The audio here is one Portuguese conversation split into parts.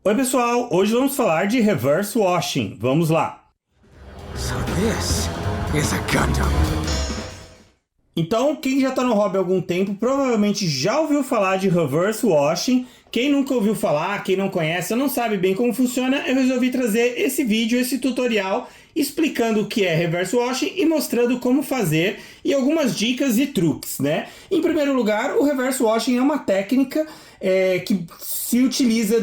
Oi pessoal, hoje vamos falar de reverse washing. Vamos lá. So this is a Gundam. Então, quem já está no hobby há algum tempo provavelmente já ouviu falar de reverse washing. Quem nunca ouviu falar, quem não conhece ou não sabe bem como funciona, eu resolvi trazer esse vídeo, esse tutorial explicando o que é reverse washing e mostrando como fazer e algumas dicas e truques, né? Em primeiro lugar, o reverse washing é uma técnica que se utiliza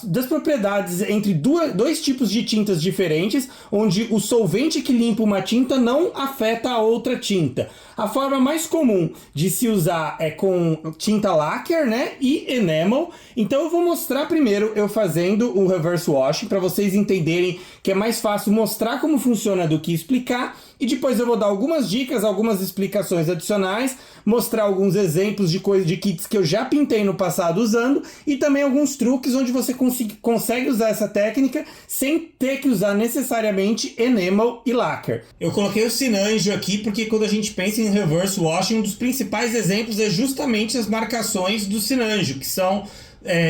das propriedades entre dois tipos de tintas diferentes, onde o solvente que limpa uma tinta não afeta a outra tinta. A forma mais comum de se usar é com tinta lacquer, né, e enamel. Então eu vou mostrar primeiro eu fazendo o reverse washing para vocês entenderem que é mais fácil mostrar como funciona do que explicar. E depois eu vou dar algumas dicas, algumas explicações adicionais, mostrar alguns exemplos de kits que eu já pintei no passado usando e também alguns truques onde você consegue usar essa técnica sem ter que usar necessariamente enamel e lacquer. Eu coloquei o Sinanjo aqui porque quando a gente pensa em reverse washing, um dos principais exemplos é justamente as marcações do Sinanjo, que são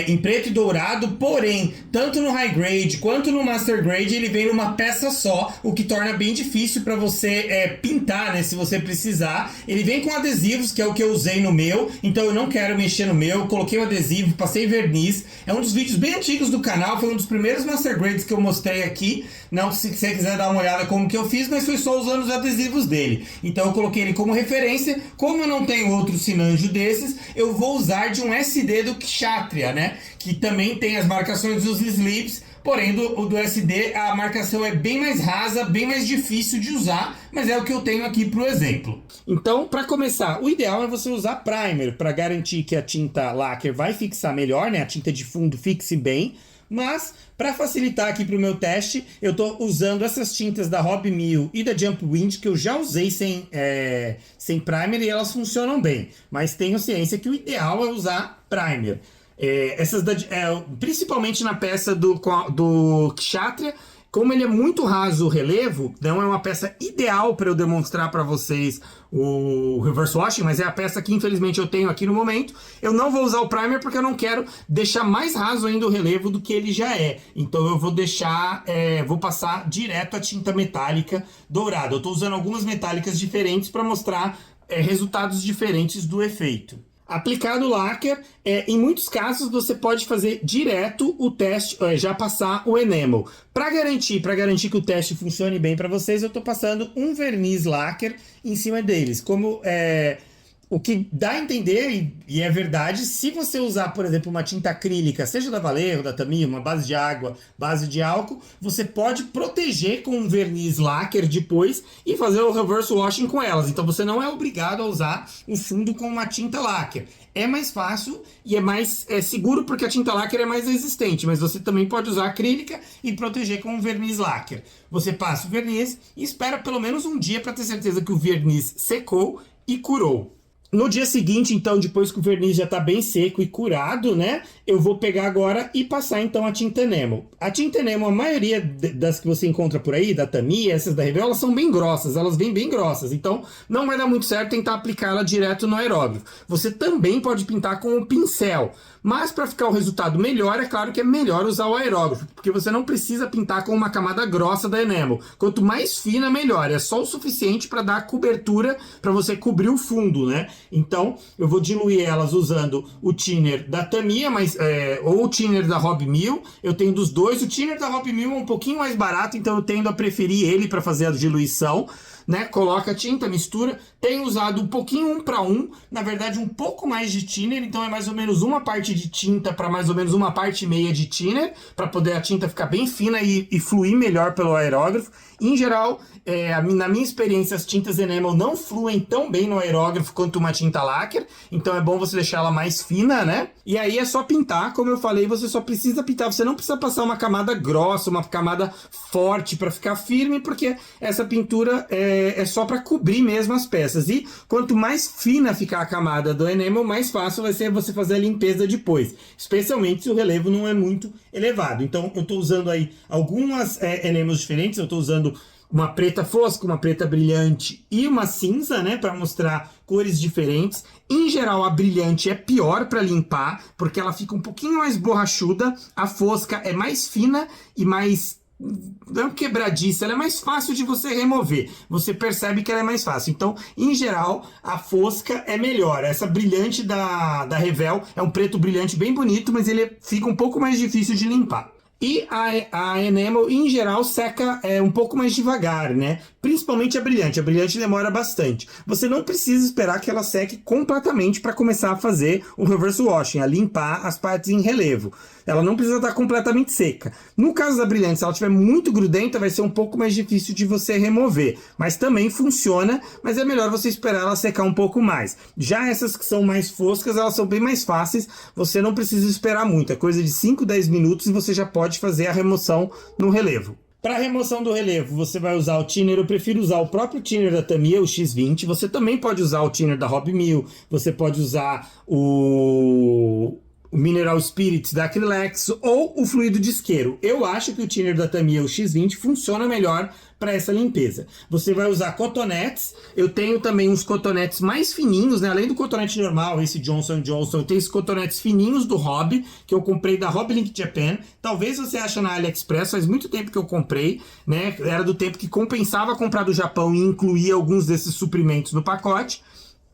em preto e dourado, porém, tanto no high grade quanto no master grade ele vem numa peça só, o que torna bem difícil para você pintar, né, se você precisar. Ele vem com adesivos, que é o que eu usei no meu, então eu não quero mexer no meu, coloquei o adesivo, passei verniz. É um dos vídeos bem antigos do canal, foi um dos primeiros master grades que eu mostrei aqui. Não, se você quiser dar uma olhada como que eu fiz, mas foi só usando os adesivos dele. Então eu coloquei ele como referência. Como eu não tenho outro Sinanjo desses, eu vou usar de um SD do Kshatriya, né? Que também tem as marcações dos slips. Porém, do SD a marcação é bem mais rasa, bem mais difícil de usar, mas é o que eu tenho aqui para o exemplo. Então, para começar, o ideal é você usar primer para garantir que a tinta lacquer vai fixar melhor, né? A tinta de fundo fixe bem. Mas, para facilitar aqui para o meu teste, eu estou usando essas tintas da Hobby Mill e da Jump Wind, que eu já usei sem primer e elas funcionam bem. Mas tenho ciência que o ideal é usar primer. Principalmente na peça do Kshatriya, como ele é muito raso o relevo, não é uma peça ideal para eu demonstrar para vocês o reverse washing, mas é a peça que infelizmente eu tenho aqui no momento. Eu não vou usar o primer porque eu não quero deixar mais raso ainda o relevo do que ele já é. Então eu vou vou passar direto a tinta metálica dourada. Eu estou usando algumas metálicas diferentes para mostrar resultados diferentes do efeito. Aplicado o lacquer, em muitos casos você pode fazer direto o teste, já passar o enamel. Para garantir que o teste funcione bem para vocês, eu estou passando um verniz lacquer em cima deles. O que dá a entender, e é verdade, se você usar, por exemplo, uma tinta acrílica, seja da Vallejo, da Tamiya, uma base de água, base de álcool, você pode proteger com um verniz lacquer depois e fazer o reverse washing com elas. Então você não é obrigado a usar o fundo com uma tinta lacquer. É mais fácil e é mais seguro porque a tinta lacquer é mais resistente, mas você também pode usar acrílica e proteger com um verniz lacquer. Você passa o verniz e espera pelo menos um dia para ter certeza que o verniz secou e curou. No dia seguinte, então, depois que o verniz já está bem seco e curado, né, eu vou pegar agora e passar, então, a tinta enamel. A tinta enamel, a maioria das que você encontra por aí, da Tamiya, essas da Revell, elas são bem grossas, elas vêm bem grossas, então não vai dar muito certo tentar aplicar ela direto no aerógrafo. Você também pode pintar com um pincel, mas para ficar o resultado melhor, é claro que é melhor usar o aerógrafo, porque você não precisa pintar com uma camada grossa da enamel. Quanto mais fina, melhor. É só o suficiente para dar cobertura, para você cobrir o fundo, né? Então, eu vou diluir elas usando o thinner da Tamiya, ou o thinner da Hobby Mill. Eu tenho dos dois. O thinner da Hobby Mill é um pouquinho mais barato, então eu tendo a preferir ele para fazer a diluição, né? Coloca a tinta, mistura. Tenho usado um pouquinho 1 para 1, na verdade um pouco mais de thinner, então é mais ou menos uma parte de tinta para mais ou menos uma parte e meia de thinner, para poder a tinta ficar bem fina e fluir melhor pelo aerógrafo. Em geral, na minha experiência, as tintas enamel não fluem tão bem no aerógrafo quanto uma tinta lacquer, então é bom você deixar ela mais fina, né? E aí é só pintar, como eu falei, você só precisa pintar, você não precisa passar uma camada grossa, uma camada forte para ficar firme, porque essa pintura é só para cobrir mesmo as peças. E quanto mais fina ficar a camada do enamel, mais fácil vai ser você fazer a limpeza depois, especialmente se o relevo não é muito elevado. Então eu estou usando aí algumas enamels diferentes, eu estou usando uma preta fosca, uma preta brilhante e uma cinza, né, para mostrar cores diferentes. Em geral, a brilhante é pior para limpar, porque ela fica um pouquinho mais borrachuda. A fosca é mais fina e mais, não quebradiça, ela é mais fácil de você remover. Você percebe que ela é mais fácil. Então, em geral, a fosca é melhor. Essa brilhante da Revell é um preto brilhante bem bonito, mas ele fica um pouco mais difícil de limpar. E a Enamel, em geral, seca um pouco mais devagar, né? Principalmente a brilhante. A brilhante demora bastante. Você não precisa esperar que ela seque completamente para começar a fazer o reverse washing, a limpar as partes em relevo. Ela não precisa estar completamente seca. No caso da brilhante, se ela estiver muito grudenta, vai ser um pouco mais difícil de você remover. Mas também funciona, mas é melhor você esperar ela secar um pouco mais. Já essas que são mais foscas, elas são bem mais fáceis. Você não precisa esperar muito. É coisa de 5, 10 minutos e você já pode fazer a remoção no relevo. Para a remoção do relevo, você vai usar o thinner. Eu prefiro usar o próprio thinner da Tamiya, o X20. Você também pode usar o thinner da Hobby Mill. Você pode usar o Mineral Spirits da Acrylex ou o fluido de isqueiro. Eu acho que o thinner da Tamiya, o X20, funciona melhor para essa limpeza. Você vai usar cotonetes. Eu tenho também uns cotonetes mais fininhos, né? Além do cotonete normal, esse Johnson & Johnson, eu tenho esses cotonetes fininhos do Hobby, que eu comprei da Hobby Link Japan. Talvez você ache na AliExpress, faz muito tempo que eu comprei, né? Era do tempo que compensava comprar do Japão e incluir alguns desses suprimentos no pacote.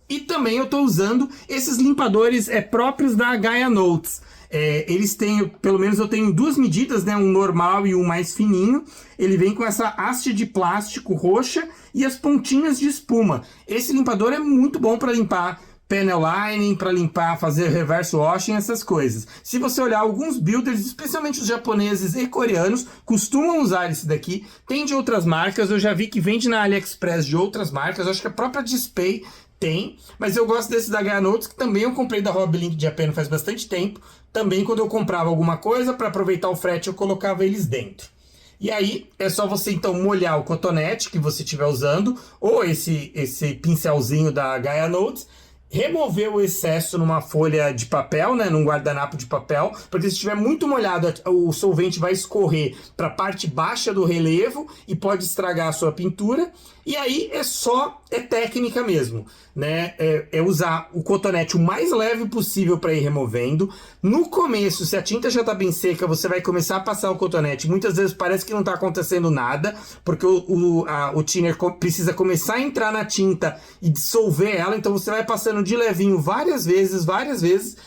E também eu estou usando esses limpadores próprios da Gaia Notes. Eles têm, pelo menos eu tenho duas medidas, né? Um normal e um mais fininho. Ele vem com essa haste de plástico roxa e as pontinhas de espuma. Esse limpador é muito bom para limpar panel lining, para limpar, fazer reverse washing, essas coisas. Se você olhar, alguns builders, especialmente os japoneses e coreanos, costumam usar esse daqui. Tem de outras marcas, eu já vi que vende na AliExpress de outras marcas. Eu acho que a própria Display tem, mas eu gosto desse da Gaia Notes, que também eu comprei da Hobby Link Japan faz bastante tempo. Também quando eu comprava alguma coisa, para aproveitar o frete, eu colocava eles dentro. E aí, é só você então molhar o cotonete que você estiver usando, ou esse pincelzinho da Gaia Notes, remover o excesso numa folha de papel, né, num guardanapo de papel, porque se estiver muito molhado, o solvente vai escorrer para a parte baixa do relevo e pode estragar a sua pintura. E aí é técnica mesmo, né? É usar o cotonete o mais leve possível para ir removendo. No começo, se a tinta já está bem seca, você vai começar a passar o cotonete. Muitas vezes parece que não está acontecendo nada, porque o thinner precisa começar a entrar na tinta e dissolver ela. Então você vai passando de levinho várias vezes,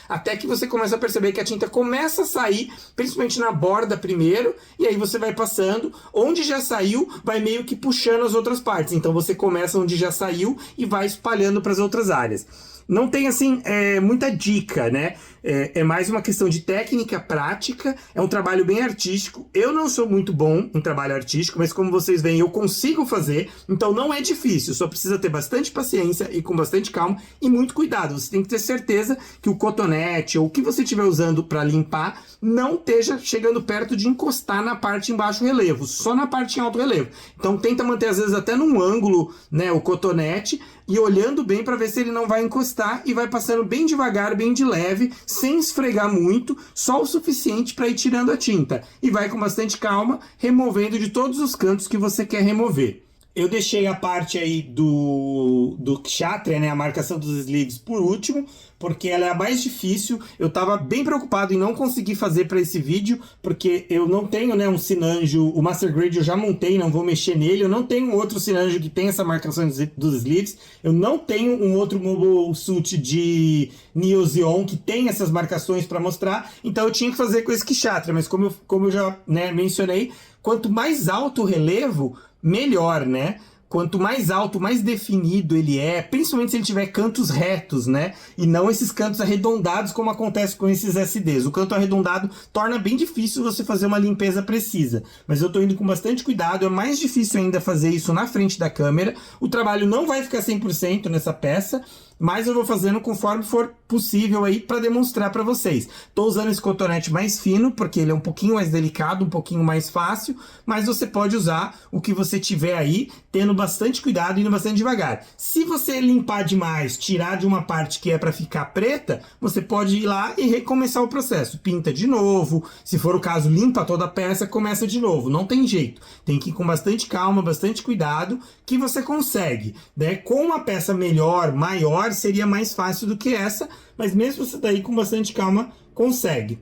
até que você começa a perceber que a tinta começa a sair, principalmente na borda primeiro, e aí você vai passando. Onde já saiu, vai meio que puxando as outras partes. Então você começa onde já saiu e vai espalhando para as outras áreas. Não tem, assim, muita dica, né? É mais uma questão de técnica prática, é um trabalho bem artístico. Eu não sou muito bom em trabalho artístico, mas como vocês veem, eu consigo fazer, então não é difícil, só precisa ter bastante paciência e com bastante calma e muito cuidado. Você tem que ter certeza que o cotonete ou o que você estiver usando para limpar não esteja chegando perto de encostar na parte em baixo relevo, só na parte em alto relevo. Então tenta manter, às vezes, até num ângulo, né, o cotonete, e olhando bem para ver se ele não vai encostar, e vai passando bem devagar, bem de leve, sem esfregar muito, só o suficiente para ir tirando a tinta. E vai com bastante calma, removendo de todos os cantos que você quer remover. Eu deixei a parte aí do Kshatriya, né, a marcação dos sleeves, por último, porque ela é a mais difícil. Eu estava bem preocupado em não conseguir fazer para esse vídeo, porque eu não tenho, né, um Sinanjo, o Master Grade eu já montei, não vou mexer nele. Eu não tenho um outro Sinanjo que tem essa marcação dos sleeves. Eu não tenho um outro Mobile Suit de Neo Zeon que tem essas marcações para mostrar. Então eu tinha que fazer com esse Kshatriya, mas como eu já, né, mencionei, quanto mais alto o relevo, melhor, né? Quanto mais alto, mais definido ele é, principalmente se ele tiver cantos retos, né? E não esses cantos arredondados, como acontece com esses SDs. O canto arredondado torna bem difícil você fazer uma limpeza precisa. Mas eu tô indo com bastante cuidado, é mais difícil ainda fazer isso na frente da câmera. O trabalho não vai ficar 100% nessa peça, mas eu vou fazendo conforme for possível aí para demonstrar para vocês. Tô usando esse cotonete mais fino, porque ele é um pouquinho mais delicado, um pouquinho mais fácil, mas você pode usar o que você tiver aí, tendo bastante cuidado e indo bastante devagar. Se você limpar demais, tirar de uma parte que é para ficar preta, você pode ir lá e recomeçar o processo. Pinta de novo, se for o caso, limpa toda a peça, começa de novo. Não tem jeito. Tem que ir com bastante calma, bastante cuidado, que você consegue, né? Com uma peça melhor, maior, seria mais fácil do que essa, mas mesmo você daí com bastante calma, consegue.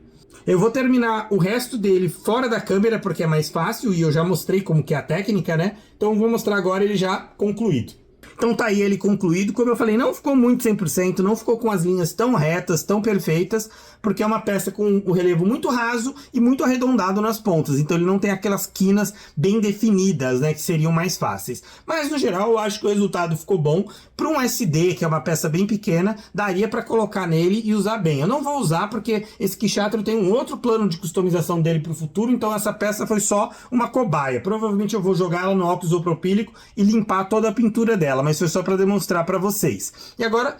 Eu vou terminar o resto dele fora da câmera, porque é mais fácil, e eu já mostrei como que é a técnica, né? Então eu vou mostrar agora ele já concluído. Então tá aí ele concluído, como eu falei, não ficou muito 100%, não ficou com as linhas tão retas, tão perfeitas, porque é uma peça com o relevo muito raso e muito arredondado nas pontas, então ele não tem aquelas quinas bem definidas, né, que seriam mais fáceis. Mas no geral eu acho que o resultado ficou bom. Para um SD, que é uma peça bem pequena, daria para colocar nele e usar bem. Eu não vou usar porque esse Kshatriya tem um outro plano de customização dele para o futuro, então essa peça foi só uma cobaia. Provavelmente eu vou jogar ela no óxido isopropílico e limpar toda a pintura dela, mas foi só para demonstrar para vocês. E agora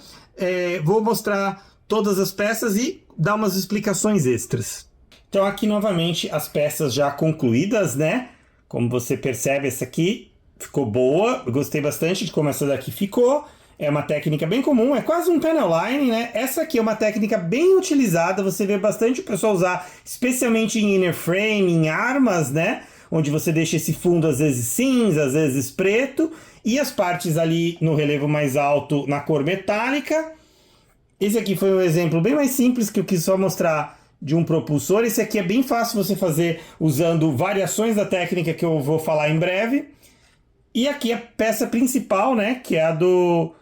vou mostrar todas as peças e dar umas explicações extras. Então aqui novamente as peças já concluídas, né? Como você percebe, essa aqui ficou boa, eu gostei bastante de como essa daqui ficou. É uma técnica bem comum, é quase um panel line, né? Essa aqui é uma técnica bem utilizada, você vê bastante o pessoal usar, especialmente em inner frame, em armas, né? Onde você deixa esse fundo às vezes cinza, às vezes preto, e as partes ali no relevo mais alto na cor metálica. Esse aqui foi um exemplo bem mais simples que eu quis só mostrar de um propulsor. Esse aqui é bem fácil você fazer usando variações da técnica que eu vou falar em breve. E aqui a peça principal, né, que é a do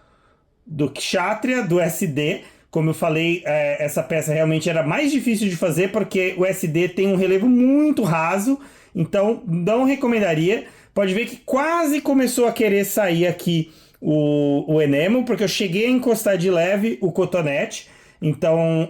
Kshatriya, do SD. Como eu falei, essa peça realmente era mais difícil de fazer porque o SD tem um relevo muito raso, então não recomendaria. Pode ver que quase começou a querer sair aqui o enamel, porque eu cheguei a encostar de leve o cotonete. Então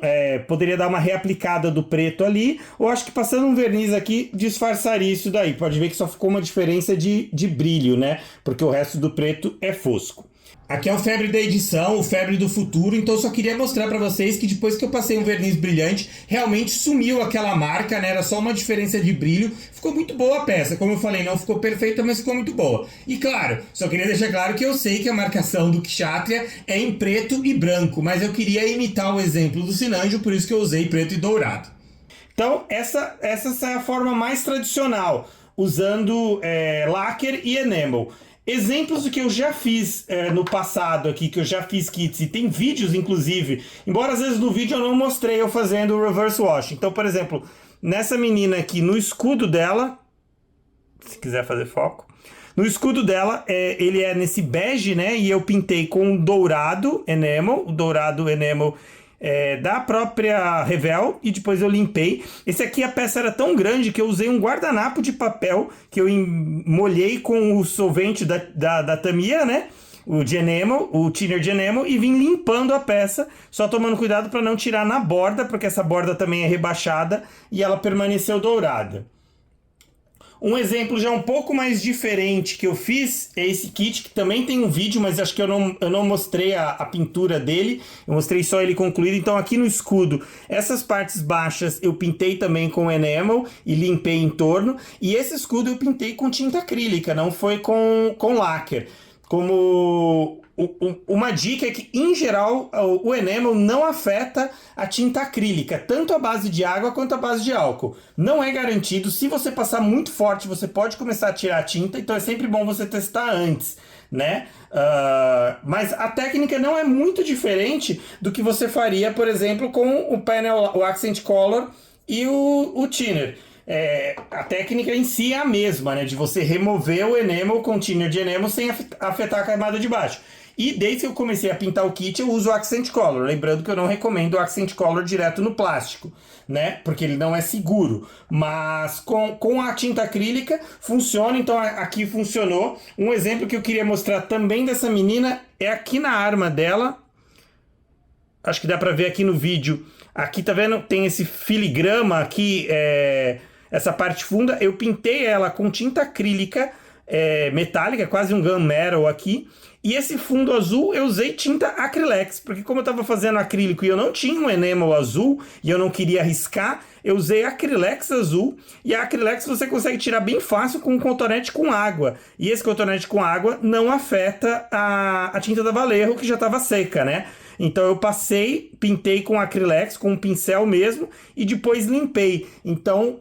poderia dar uma reaplicada do preto ali, ou acho que passando um verniz aqui disfarçaria isso daí. Pode ver que só ficou uma diferença de brilho, né? Porque o resto do preto é fosco. Aqui é o Febre da edição, o Febre do futuro, então eu só queria mostrar para vocês que depois que eu passei um verniz brilhante, realmente sumiu aquela marca, né? Era só uma diferença de brilho. Ficou muito boa a peça, como eu falei, não ficou perfeita, mas ficou muito boa. E claro, só queria deixar claro que eu sei que a marcação do Kshatriya é em preto e branco, mas eu queria imitar o exemplo do Sinanjo, por isso que eu usei preto e dourado. Então essa é a forma mais tradicional, usando lacquer e enamel. Exemplos do que eu já fiz no passado aqui, que eu já fiz kits, e tem vídeos inclusive, embora às vezes no vídeo eu não mostrei eu fazendo o reverse wash. Então, por exemplo, nessa menina aqui, no escudo dela, se quiser fazer foco, no escudo dela, ele é nesse bege, né, e eu pintei com dourado enamel, o dourado enamel da própria Revell, e depois eu limpei. Esse aqui, a peça era tão grande que eu usei um guardanapo de papel que eu molhei com o solvente da Tamiya, né? O de enamel, o thinner de enamel, e vim limpando a peça, só tomando cuidado para não tirar na borda, porque essa borda também é rebaixada e ela permaneceu dourada. Um exemplo já um pouco mais diferente que eu fiz é esse kit, que também tem um vídeo, mas acho que eu não mostrei a pintura dele, eu mostrei só ele concluído. Então aqui no escudo, essas partes baixas eu pintei também com enamel e limpei em torno, e esse escudo eu pintei com tinta acrílica, não foi com lacquer. Como uma dica é que, em geral, o enamel não afeta a tinta acrílica, tanto a base de água quanto a base de álcool. Não é garantido. Se você passar muito forte, você pode começar a tirar a tinta, então é sempre bom você testar antes, né? Mas a técnica não é muito diferente do que você faria, por exemplo, com o panel, o Accent Color e o Thinner. A técnica em si é a mesma, né? De você remover o enamel com thinner de enamel sem afetar a camada de baixo. E desde que eu comecei a pintar o kit, eu uso o Accent Color. Lembrando que eu não recomendo o Accent Color direto no plástico, né? Porque ele não é seguro. Mas com a tinta acrílica funciona, então aqui funcionou. Um exemplo que eu queria mostrar também dessa menina é aqui na arma dela. Acho que dá pra ver aqui no vídeo. Aqui, tá vendo? Tem esse filigrama aqui, essa parte funda. Eu pintei ela com tinta acrílica metálica, quase um gunmetal aqui. E esse fundo azul eu usei tinta Acrylex, porque como eu estava fazendo acrílico e eu não tinha um enamel azul e eu não queria arriscar, eu usei Acrylex azul. E a Acrylex você consegue tirar bem fácil com um cotonete com água. E esse cotonete com água não afeta a tinta da Vallejo, que já estava seca, né? Então eu pintei com Acrylex, com um pincel mesmo, e depois limpei. Então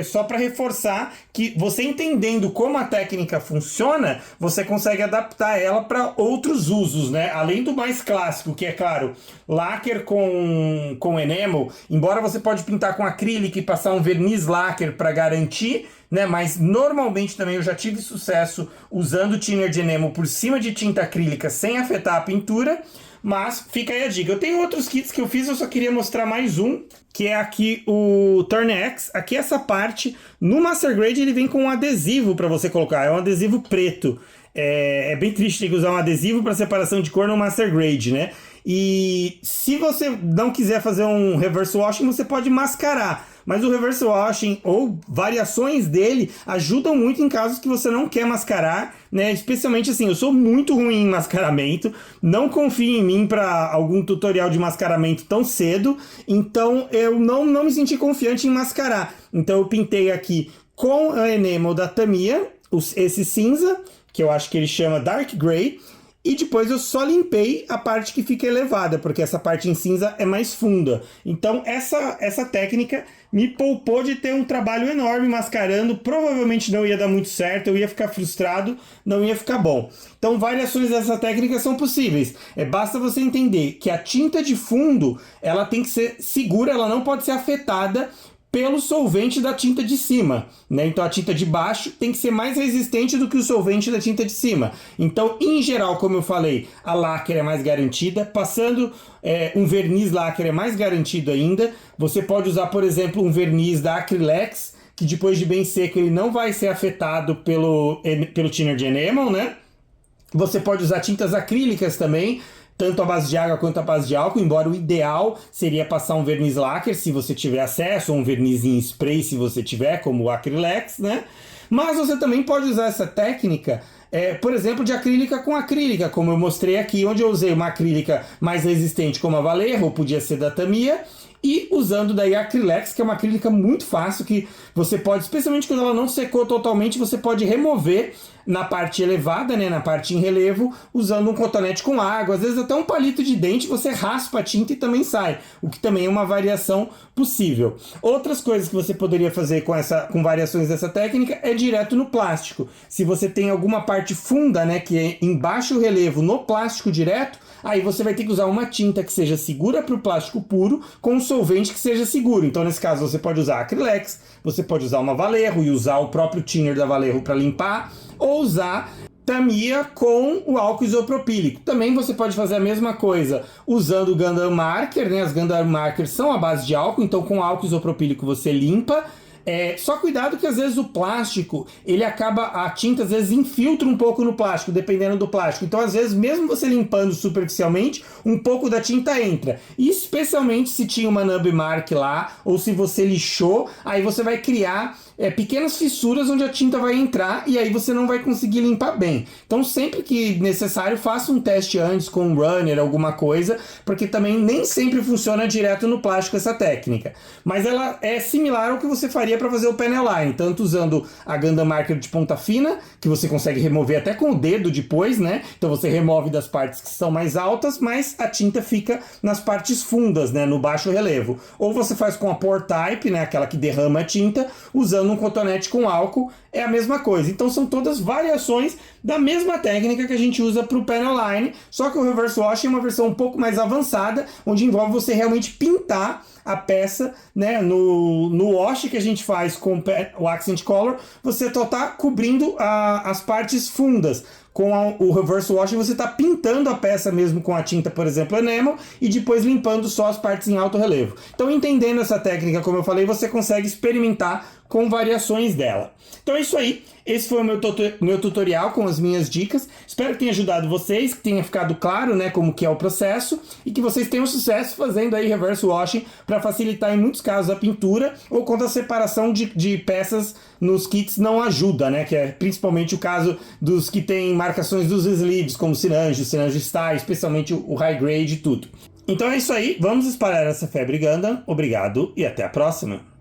só para reforçar que você entendendo como a técnica funciona, você consegue adaptar ela para outros usos, né? Além do mais clássico, que é claro, lacquer com enamel, embora você pode pintar com acrílico e passar um verniz lacquer para garantir, né? Mas normalmente também eu já tive sucesso usando thinner de enamel por cima de tinta acrílica sem afetar a pintura. Mas fica aí a dica. Eu tenho outros kits que eu fiz, eu só queria mostrar mais um, que é aqui o Turn X. Aqui essa parte, no Master Grade ele vem com um adesivo para você colocar, é um adesivo preto. É bem triste ter que usar um adesivo para separação de cor no Master Grade, né? E se você não quiser fazer um reverse washing, você pode mascarar. Mas o reverse washing ou variações dele ajudam muito em casos que você não quer mascarar, né? Especialmente assim, eu sou muito ruim em mascaramento, não confio em mim para algum tutorial de mascaramento tão cedo, então eu não me senti confiante em mascarar. Então eu pintei aqui com a enamel da Tamiya, esse cinza, que eu acho que ele chama Dark Gray, e depois eu só limpei a parte que fica elevada, porque essa parte em cinza é mais funda. Então essa técnica me poupou de ter um trabalho enorme mascarando. Provavelmente não ia dar muito certo, eu ia ficar frustrado, não ia ficar bom. Então variações dessa técnica são possíveis. Basta você entender que a tinta de fundo ela tem que ser segura, ela não pode ser afetada pelo solvente da tinta de cima, né? Então a tinta de baixo tem que ser mais resistente do que o solvente da tinta de cima. Então, em geral, como eu falei, a lacquer é mais garantida. Passando um verniz lacquer é mais garantido ainda. Você pode usar, por exemplo, um verniz da Acrylex, que depois de bem seco ele não vai ser afetado pelo thinner de enamel, né? Você pode usar tintas acrílicas também, tanto a base de água quanto a base de álcool, embora o ideal seria passar um verniz lacquer, se você tiver acesso, ou um verniz em spray, se você tiver, como o Acrylex, né? Mas você também pode usar essa técnica, por exemplo, de acrílica com acrílica, como eu mostrei aqui, onde eu usei uma acrílica mais resistente, como a Vallejo, ou podia ser da Tamiya, e usando daí a Acrylex, que é uma acrílica muito fácil, que você pode, especialmente quando ela não secou totalmente, você pode remover na parte elevada, né, na parte em relevo, usando um cotonete com água, às vezes até um palito de dente, você raspa a tinta e também sai, o que também é uma variação possível. Outras coisas que você poderia fazer com variações dessa técnica é direto no plástico. Se você tem alguma parte funda, né, que é embaixo o relevo no plástico direto, aí você vai ter que usar uma tinta que seja segura para o plástico puro, com um solvente que seja seguro. Então, nesse caso, você pode usar Acrylex, você pode usar uma Vallejo e usar o próprio thinner da Vallejo para limpar, ou usar Tamiya com o álcool isopropílico. Também você pode fazer a mesma coisa usando o Gundam Marker, né? As Gundam Markers são a base de álcool, então com álcool isopropílico você limpa. Só cuidado que às vezes o plástico, a tinta às vezes infiltra um pouco no plástico, dependendo do plástico. Então às vezes mesmo você limpando superficialmente, um pouco da tinta entra. E especialmente se tinha uma nub mark lá, ou se você lixou, aí você vai criar pequenas fissuras onde a tinta vai entrar e aí você não vai conseguir limpar bem. Então sempre que necessário, faça um teste antes com um runner, alguma coisa, porque também nem sempre funciona direto no plástico essa técnica. Mas ela é similar ao que você faria para fazer o Paneline, tanto usando a Gundam Marker de ponta fina, que você consegue remover até com o dedo depois, né? Então você remove das partes que são mais altas, mas a tinta fica nas partes fundas, né? No baixo relevo. Ou você faz com a Pour Type, né? Aquela que derrama a tinta, usando um cotonete com álcool, é a mesma coisa. Então são todas variações da mesma técnica que a gente usa para o Paneline, só que o Reverse Washing é uma versão um pouco mais avançada, onde envolve você realmente pintar a peça, né, no wash que a gente faz com o Accent Color, você só está cobrindo as partes fundas. com o reverse washing você está pintando a peça mesmo com a tinta, por exemplo, enamel, e depois limpando só as partes em alto relevo. Então, entendendo essa técnica, como eu falei, você consegue experimentar com variações dela. Então é isso aí, esse foi o meu tutorial com as minhas dicas. Espero que tenha ajudado vocês, que tenha ficado claro, né, como que é o processo, e que vocês tenham sucesso fazendo aí reverse washing para facilitar em muitos casos a pintura, ou quando a separação de peças nos kits não ajuda, né, que é principalmente o caso dos que tem marcações dos sleeves, como Sinanjo Style, especialmente o high grade e tudo. Então é isso aí, vamos espalhar essa febre Gundam, obrigado e até a próxima!